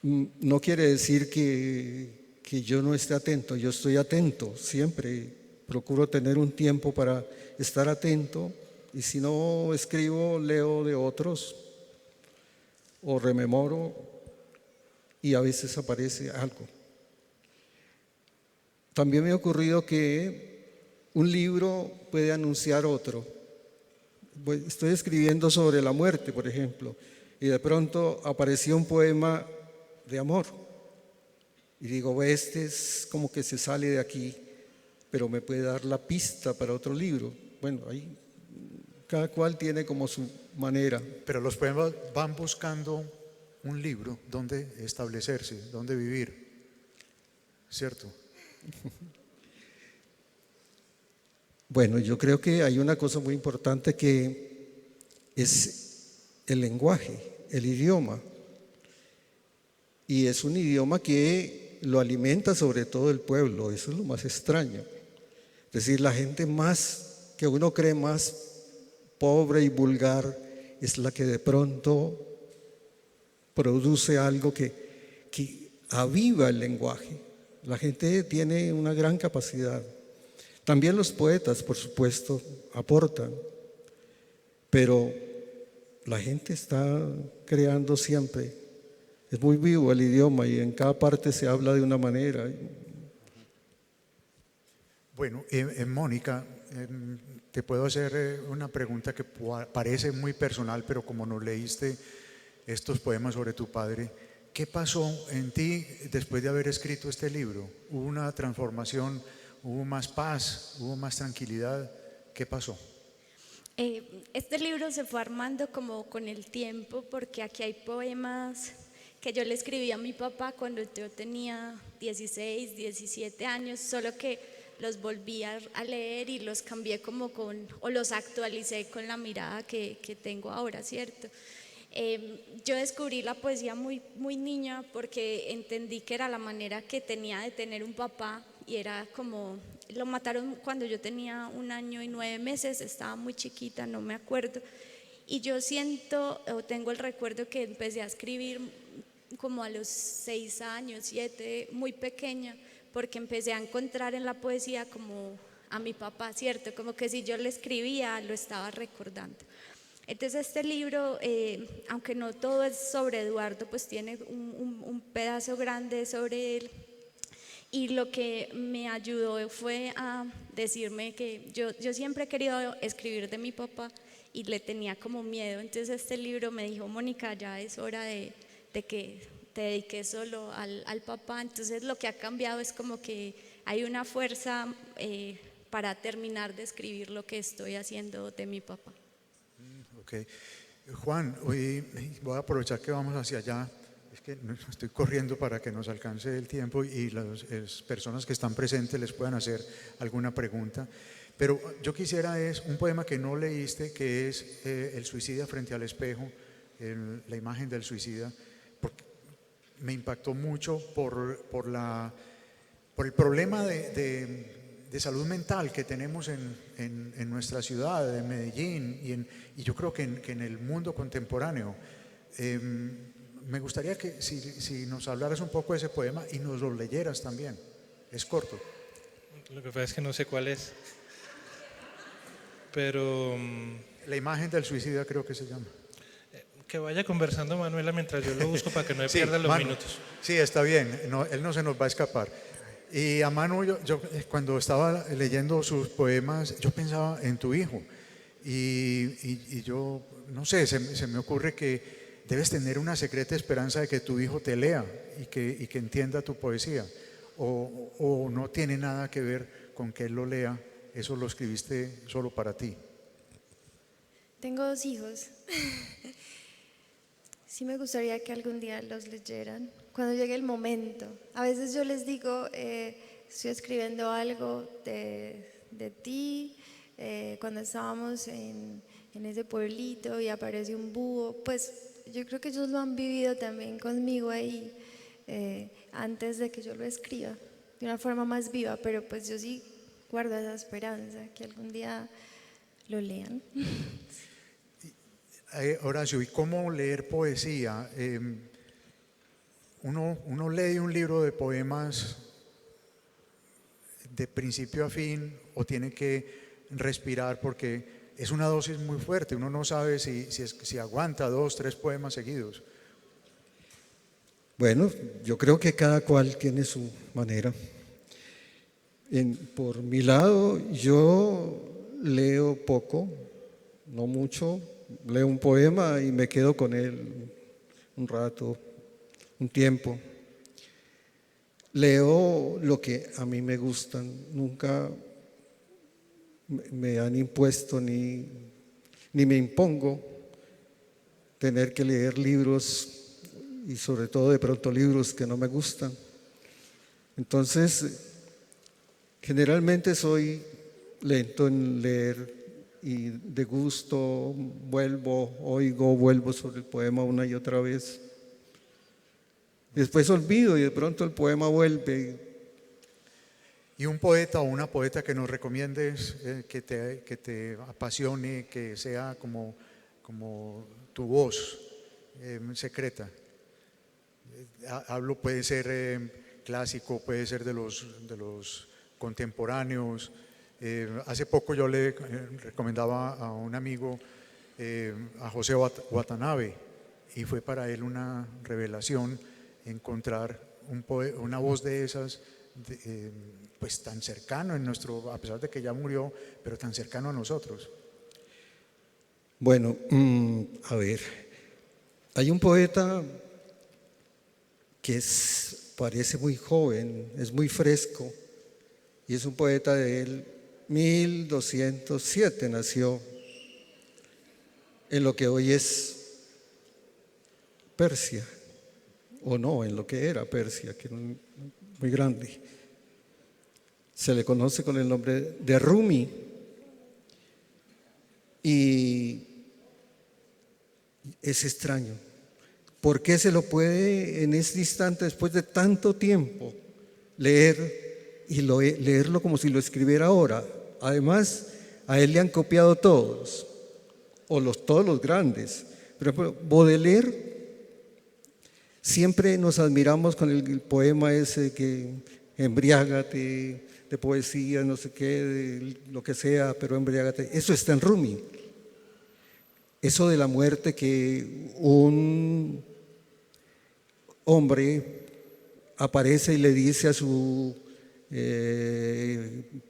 No quiere decir que yo no esté atento, yo estoy atento siempre. Procuro tener un tiempo para estar atento y si no escribo, leo de otros o rememoro y a veces aparece algo. También me ha ocurrido que un libro puede anunciar otro. Estoy escribiendo sobre la muerte, por ejemplo, y de pronto apareció un poema de amor. Y digo, este es como que se sale de aquí, pero me puede dar la pista para otro libro. Bueno, ahí cada cual tiene como su manera. Pero los poemas van buscando un libro donde establecerse, donde vivir, ¿cierto? Bueno, yo creo que hay una cosa muy importante que es el lenguaje, el idioma. Y es un idioma que lo alimenta sobre todo el pueblo, eso es lo más extraño. Es decir, la gente más, que uno cree más pobre y vulgar, es la que de pronto produce algo que aviva el lenguaje. La gente tiene una gran capacidad. También los poetas, por supuesto, aportan, pero la gente está creando siempre. Es muy vivo el idioma y en cada parte se habla de una manera. Bueno, Mónica, te puedo hacer una pregunta que parece muy personal, pero como nos leíste estos poemas sobre tu padre, ¿qué pasó en ti después de haber escrito este libro? ¿Hubo una transformación? ¿Hubo más paz? ¿Hubo más tranquilidad? ¿Qué pasó? Este libro se fue armando como con el tiempo, porque aquí hay poemas que yo le escribí a mi papá cuando yo tenía 16, 17 años, solo que los volví a leer y los cambié como o los actualicé con la mirada que tengo ahora, ¿cierto? Yo descubrí la poesía muy, muy niña porque entendí que era la manera que tenía de tener un papá y era como, lo mataron cuando yo tenía 1 año y 9 meses, estaba muy chiquita, no me acuerdo, y yo siento o tengo el recuerdo que empecé a escribir como a los 6 años, 7, muy pequeña, porque empecé a encontrar en la poesía como a mi papá, ¿cierto? Como que si yo le escribía, lo estaba recordando. Entonces este libro, aunque no todo es sobre Eduardo, pues tiene un pedazo grande sobre él. Y lo que me ayudó fue a decirme que yo siempre he querido escribir de mi papá y le tenía como miedo. Entonces este libro me dijo, Mónica, ya es hora de que te dediques solo al papá. Entonces lo que ha cambiado es como que hay una fuerza para terminar de escribir lo que estoy haciendo de mi papá. Ok. Juan, hoy voy a aprovechar que vamos hacia allá. Es que estoy corriendo para que nos alcance el tiempo y las personas que están presentes les puedan hacer alguna pregunta. Pero yo quisiera es un poema que no leíste, que es El suicida frente al espejo, la imagen del suicida, porque me impactó mucho por el problema de salud mental que tenemos en nuestra ciudad, en Medellín, y yo creo que en el mundo contemporáneo. Me gustaría que si nos hablaras un poco de ese poema y nos lo leyeras también. Es corto. Lo que pasa es que no sé cuál es, pero La imagen del suicida creo que se llama. que vaya conversando Manuela mientras yo lo busco para que no me pierda los Manu, minutos. Sí, está bien, él no se nos va a escapar. Y a Manu, yo cuando estaba leyendo sus poemas, yo pensaba en tu hijo. Y yo, no sé, se me ocurre que debes tener una secreta esperanza de que tu hijo te lea y que entienda tu poesía. O no tiene nada que ver con que él lo lea, eso lo escribiste solo para ti. Tengo 2 hijos. Sí me gustaría que algún día los leyeran, cuando llegue el momento. A veces yo les digo, estoy escribiendo algo de ti, cuando estábamos en ese pueblito y apareció un búho, pues yo creo que ellos lo han vivido también conmigo ahí, antes de que yo lo escriba, de una forma más viva, pero pues yo sí guardo esa esperanza, que algún día lo lean. Horacio, ¿y cómo leer poesía? Uno lee un libro de poemas de principio a fin o tiene que respirar porque es una dosis muy fuerte, uno no sabe si aguanta 2, 3 poemas seguidos. Bueno, yo creo que cada cual tiene su manera. Por mi lado, yo leo poco, no mucho, leo un poema y me quedo con él un rato, un tiempo. Leo lo que a mí me gustan, nunca me han impuesto ni me impongo tener que leer libros y sobre todo de pronto libros que no me gustan. Entonces, generalmente soy lento en leer y de gusto vuelvo sobre el poema una y otra vez. Después olvido y de pronto el poema vuelve. ¿Y un poeta o una poeta que nos recomiendes, que te apasione, que sea como tu voz secreta? Hablo, puede ser clásico, puede ser de los contemporáneos. Hace poco yo le recomendaba a un amigo a José Watanabe y fue para él una revelación encontrar una voz de esas, pues tan cercano en nuestro, a pesar de que ya murió, pero tan cercano a nosotros. Bueno, a ver, hay un poeta que parece muy joven, es muy fresco, y es un poeta del 1207, nació en lo que hoy es Persia, o no, en lo que era Persia, que era muy grande. Se le conoce con el nombre de Rumi, y es extraño. ¿Por qué se lo puede en este instante, después de tanto tiempo, leer y leerlo como si lo escribiera ahora? Además, a él le han copiado todos, todos los grandes. Por ejemplo, Baudelaire, siempre nos admiramos con el poema ese que embriágate, de poesía, no sé qué, de lo que sea, pero embriágate. Eso está en Rumi. Eso de la muerte, que un hombre aparece y le dice a su,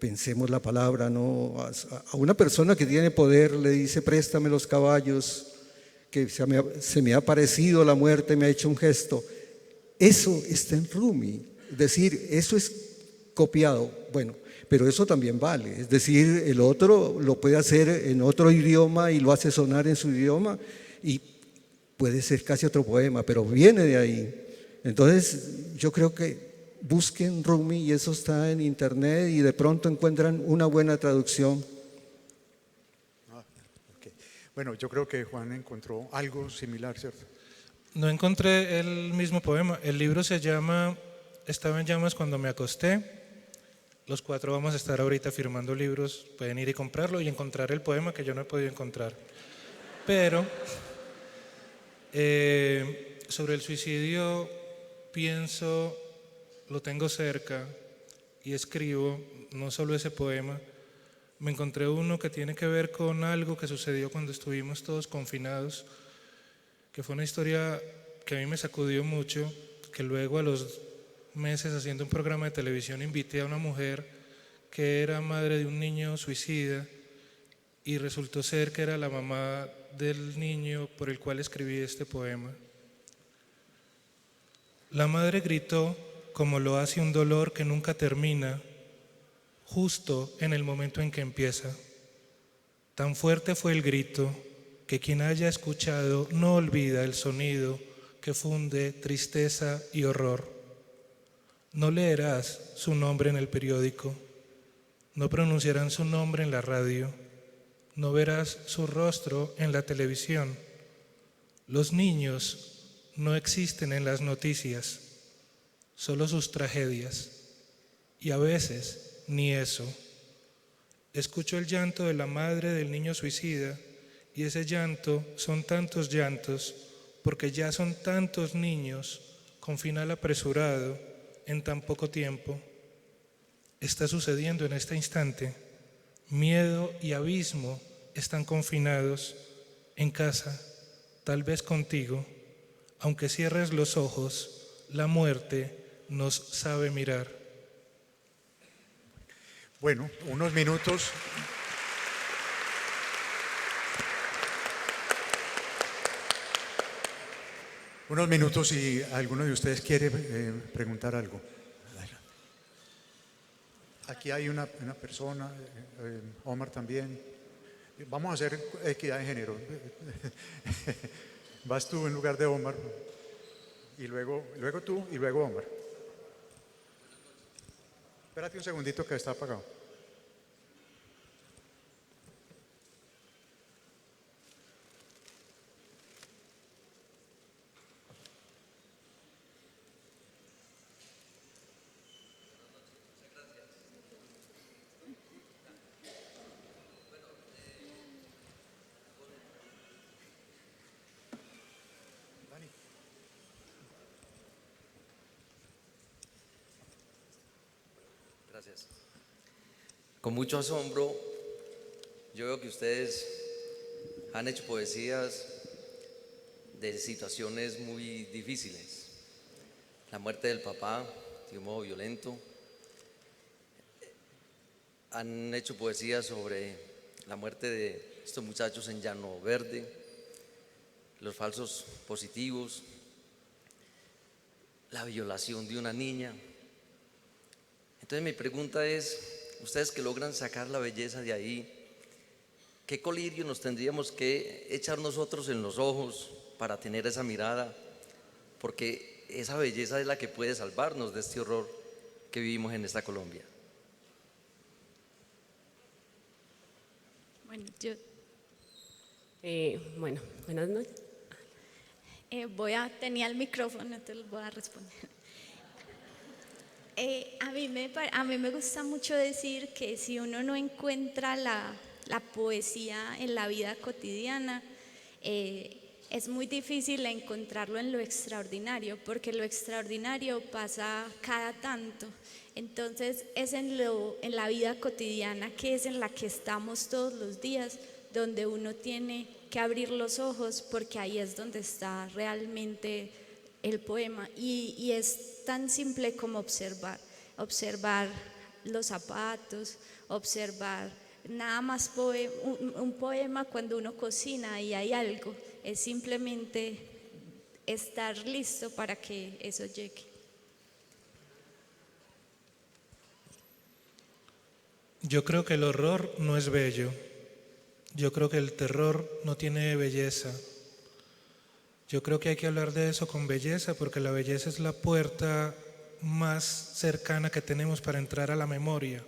pensemos la palabra, ¿no? A una persona que tiene poder, le dice: préstame los caballos, que se me ha aparecido la muerte, me ha hecho un gesto. Eso está en Rumi, es decir, eso es copiado. Bueno, pero eso también vale, es decir, el otro lo puede hacer en otro idioma y lo hace sonar en su idioma y puede ser casi otro poema, pero viene de ahí. Entonces yo creo que busquen Rumi y eso está en internet y de pronto encuentran una buena traducción. Okay. Bueno, yo creo que Juan encontró algo similar, ¿cierto? No encontré el mismo poema. El libro se llama Estaba en llamas cuando me acosté. Los 4 vamos a estar ahorita firmando libros, pueden ir y comprarlo y encontrar el poema que yo no he podido encontrar. Pero sobre el suicidio pienso, lo tengo cerca y escribo, no solo ese poema. Me encontré uno que tiene que ver con algo que sucedió cuando estuvimos todos confinados, que fue una historia que a mí me sacudió mucho, que luego a los meses haciendo un programa de televisión invité a una mujer que era madre de un niño suicida y resultó ser que era la mamá del niño por el cual escribí este poema. La madre gritó como lo hace un dolor que nunca termina, justo en el momento en que empieza. Tan fuerte fue el grito que quien haya escuchado no olvida el sonido que funde tristeza y horror. No leerás su nombre en el periódico, no pronunciarán su nombre en la radio, no verás su rostro en la televisión. Los niños no existen en las noticias, solo sus tragedias, y a veces ni eso. Escucho el llanto de la madre del niño suicida y ese llanto son tantos llantos porque ya son tantos niños con final apresurado en tan poco tiempo. Está sucediendo en este instante. Miedo y abismo están confinados en casa, tal vez contigo. Aunque cierres los ojos, la muerte nos sabe mirar. Bueno, unos minutos. Unos minutos si alguno de ustedes quiere preguntar algo. Aquí hay una persona, Omar también. Vamos a hacer equidad de género. Vas tú en lugar de Omar, y luego tú, y luego Omar. Espérate un segundito que está apagado. Gracias. Con mucho asombro, yo veo que ustedes han hecho poesías de situaciones muy difíciles. La muerte del papá de un modo violento. Han hecho poesías sobre la muerte de estos muchachos en Llano Verde, los falsos positivos, la violación de una niña. Entonces mi pregunta es, ustedes que logran sacar la belleza de ahí, ¿qué colirio nos tendríamos que echar nosotros en los ojos para tener esa mirada? Porque esa belleza es la que puede salvarnos de este horror que vivimos en esta Colombia. Bueno, Bueno, buenas noches. tenía el micrófono, entonces voy a responder. A mí me gusta mucho decir que si uno no encuentra la poesía en la vida cotidiana, es muy difícil encontrarlo en lo extraordinario, porque lo extraordinario pasa cada tanto. Entonces es en la vida cotidiana, que es en la que estamos todos los días, donde uno tiene que abrir los ojos, porque ahí es donde está realmente el poema. Y es tan simple como observar los zapatos, observar nada más un poema cuando uno cocina y hay algo, es simplemente estar listo para que eso llegue. Yo creo que el horror no es bello. Yo creo que el terror no tiene belleza. Yo creo que hay que hablar de eso con belleza, porque la belleza es la puerta más cercana que tenemos para entrar a la memoria.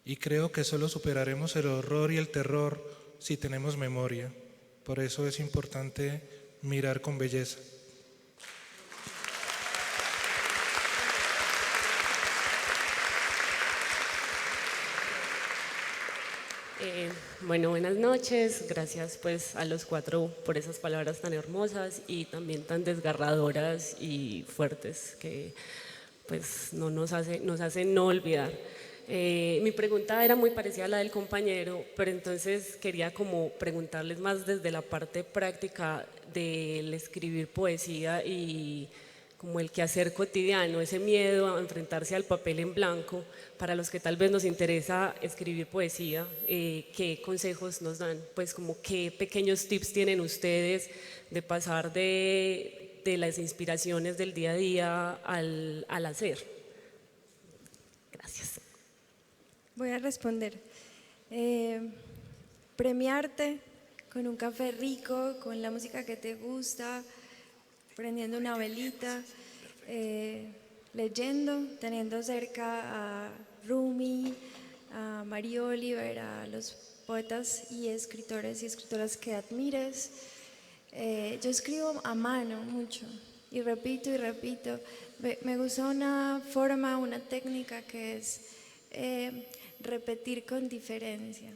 Y creo que solo superaremos el horror y el terror si tenemos memoria. Por eso es importante mirar con belleza. Bueno, buenas noches. Gracias pues a los cuatro por esas palabras tan hermosas y también tan desgarradoras y fuertes que pues nos hacen no olvidar. Mi pregunta era muy parecida a la del compañero, pero entonces quería como preguntarles más desde la parte práctica del escribir poesía y como el quehacer cotidiano, ese miedo a enfrentarse al papel en blanco. Para los que tal vez nos interesa escribir poesía, ¿qué consejos nos dan? Pues como qué pequeños tips tienen ustedes de pasar de las inspiraciones del día a día al hacer. Gracias. Voy a responder. Premiarte con un café rico, con la música que te gusta, prendiendo una velita, leyendo, teniendo cerca a Rumi, a Marie Oliver, a los poetas y escritores y escritoras que admires. Yo escribo a mano mucho y repito y repito. Me gusta una forma, una técnica que es repetir con diferencia.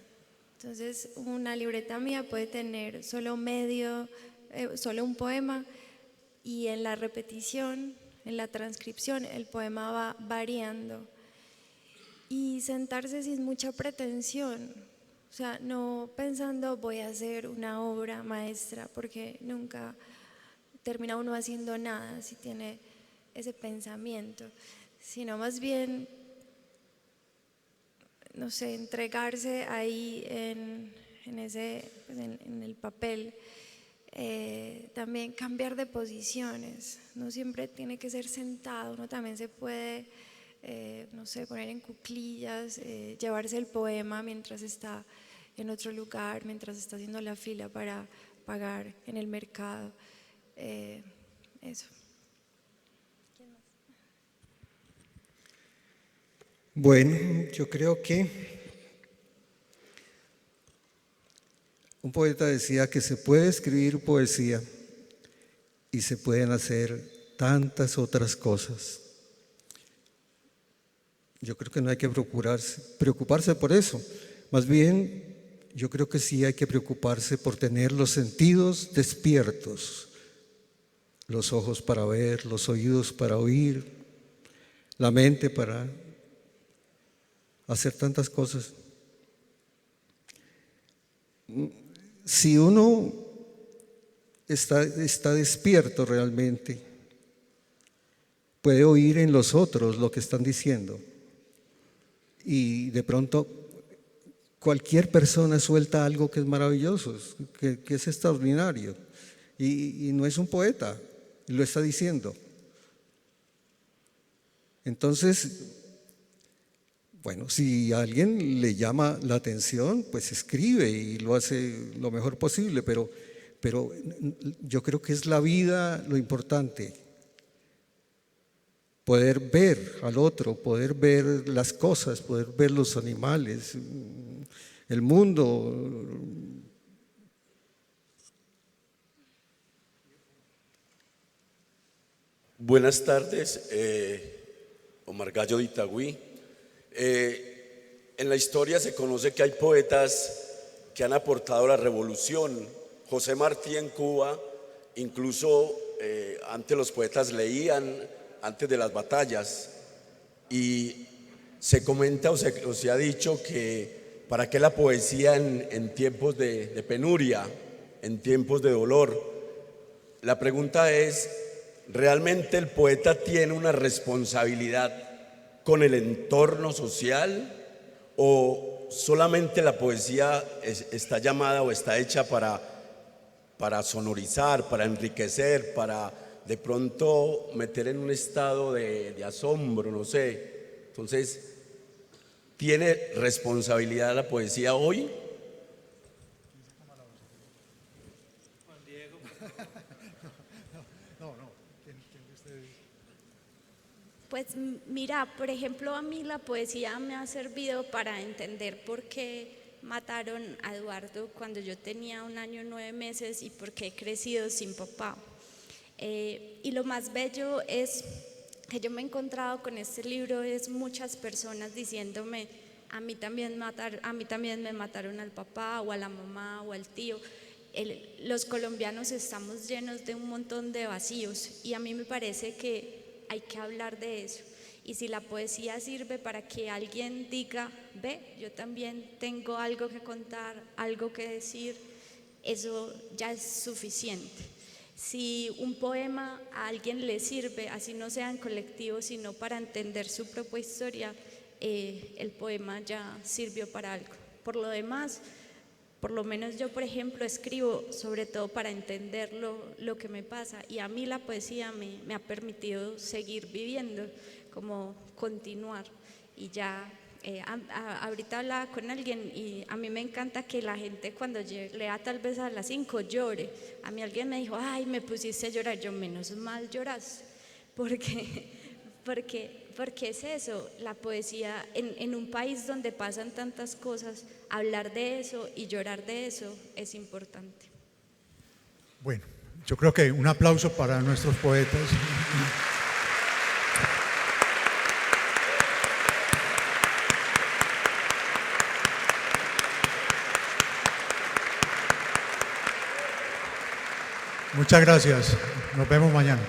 Entonces, una libreta mía puede tener solo solo un poema, y en la repetición, en la transcripción, el poema va variando. Y sentarse sin mucha pretensión, o sea, no pensando voy a hacer una obra maestra, porque nunca termina uno haciendo nada si tiene ese pensamiento, sino más bien, no sé, entregarse ahí en el papel. También cambiar de posiciones, no siempre tiene que ser sentado, uno también se puede, no sé, poner en cuclillas, llevarse el poema mientras está en otro lugar, mientras está haciendo la fila para pagar en el mercado. Eso. ¿Quién más? Bueno, yo creo que un poeta decía que se puede escribir poesía y se pueden hacer tantas otras cosas. Yo creo que no hay que preocuparse por eso. Más bien, yo creo que sí hay que preocuparse por tener los sentidos despiertos, los ojos para ver, los oídos para oír, la mente para hacer tantas cosas. Si uno está despierto realmente, puede oír en los otros lo que están diciendo, y de pronto cualquier persona suelta algo que es maravilloso, que es extraordinario, y no es un poeta, lo está diciendo. Entonces, bueno, si a alguien le llama la atención, pues escribe y lo hace lo mejor posible, pero yo creo que es la vida lo importante. Poder ver al otro, poder ver las cosas, poder ver los animales, el mundo. Buenas tardes, Omar Gallo de Itagüí. En la historia se conoce que hay poetas que han aportado a la revolución. José Martí en Cuba, incluso antes los poetas leían antes de las batallas, y se comenta o se ha dicho que para qué la poesía en tiempos de penuria, en tiempos de dolor. La pregunta es, ¿realmente el poeta tiene una responsabilidad con el entorno social, o solamente la poesía está llamada o está hecha para sonorizar, para enriquecer, para de pronto meter en un estado de asombro, no sé? Entonces, ¿tiene responsabilidad la poesía hoy? Pues mira, por ejemplo, a mí la poesía me ha servido para entender por qué mataron a Eduardo cuando yo tenía 1 año 9 meses y por qué he crecido sin papá. Y lo más bello es que yo me he encontrado con este libro, es muchas personas diciéndome, a mí también me mataron al papá o a la mamá o al tío. Los colombianos estamos llenos de un montón de vacíos, y a mí me parece que hay que hablar de eso. Y si la poesía sirve para que alguien diga, ve, yo también tengo algo que contar, algo que decir, eso ya es suficiente. Si un poema a alguien le sirve, así no sea en colectivo, sino para entender su propia historia, el poema ya sirvió para algo. Por lo demás, por lo menos yo, por ejemplo, escribo sobre todo para entender lo que me pasa, y a mí la poesía me ha permitido seguir viviendo, como continuar. Y ya ahorita hablaba con alguien, y a mí me encanta que la gente cuando lea tal vez a las 5 llore. A mí alguien me dijo, ay, me pusiste a llorar. Yo, menos mal lloras, porque es eso, la poesía en un país donde pasan tantas cosas, hablar de eso y llorar de eso es importante. Bueno, yo creo que un aplauso para nuestros poetas. Muchas gracias. Nos vemos mañana.